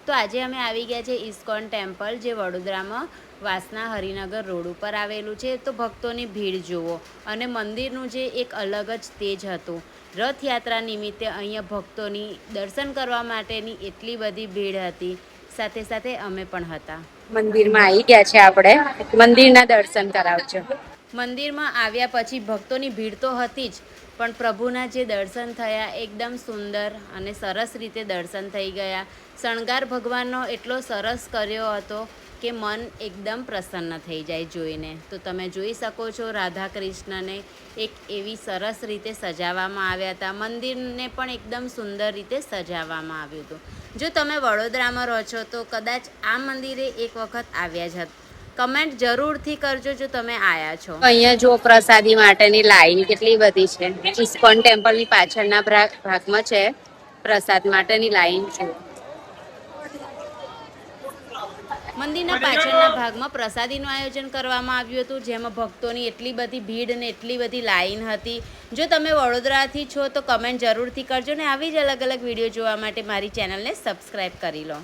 તો આજે અમે આવી ગયા છે ઇસ્કોન ટેમ્પલ, જે વડોદરામાં વાસના હરિનગર રોડ ઉપર આવેલું છે। તો ભક્તોની ભીડ જુઓ અને મંદિરનું જે એક અલગ જ તેજ હતું। રથયાત્રા નિમિત્તે અહીંયા ભક્તોની દર્શન કરવા માટેની એટલી બધી ભીડ હતી, સાથે સાથે અમે પણ હતા। મંદિરમાં આવી ગયા છે આપણે, મંદિરના દર્શન કરાવજો। મંદિરમાં આવ્યા પછી ભક્તોની ભીડ તો હતી જ, પણ પ્રભુના જે દર્શન થયા એકદમ સુંદર અને સરસ રીતે દર્શન થઈ ગયા। શણગાર ભગવાનનો એટલો સરસ કર્યો હતો કે મન એકદમ પ્રસન્ન થઈ જાય જોઈને। તો તમે જોઈ શકો છો રાધા કૃષ્ણને એક એવી સરસ રીતે સજાવવામાં આવ્યા હતા। મંદિરને પણ એકદમ સુંદર રીતે સજાવવામાં આવ્યું હતું। જો તમે વડોદરામાં રહો છો તો કદાચ આ મંદિરે એક વખત આવ્યા જ હતા। કમેન્ટ જરૂરથી કરજો જો તમે આયા છો। અહીંયા જો પ્રસાદી માટેની લાઈન કેટલી બધી છે। ઇસ્કોન ટેમ્પલની પાછળના ભાગમાં છે પ્રસાદ માટેની લાઈન છે। મંદિરના પાછળના ભાગમાં પ્રસાદીનું આયોજન કરવામાં આવ્યું હતું, જેમાં ભક્તોની એટલી બધી ભીડ અને એટલી બધી લાઈન હતી। જો તમે વડોદરાથી છો તો કમેન્ટ જરૂરથી કરજો ને આવી જ અલગ અલગ વિડીયો જોવા માટે મારી ચેનલને સબસ્ક્રાઈબ કરી લો।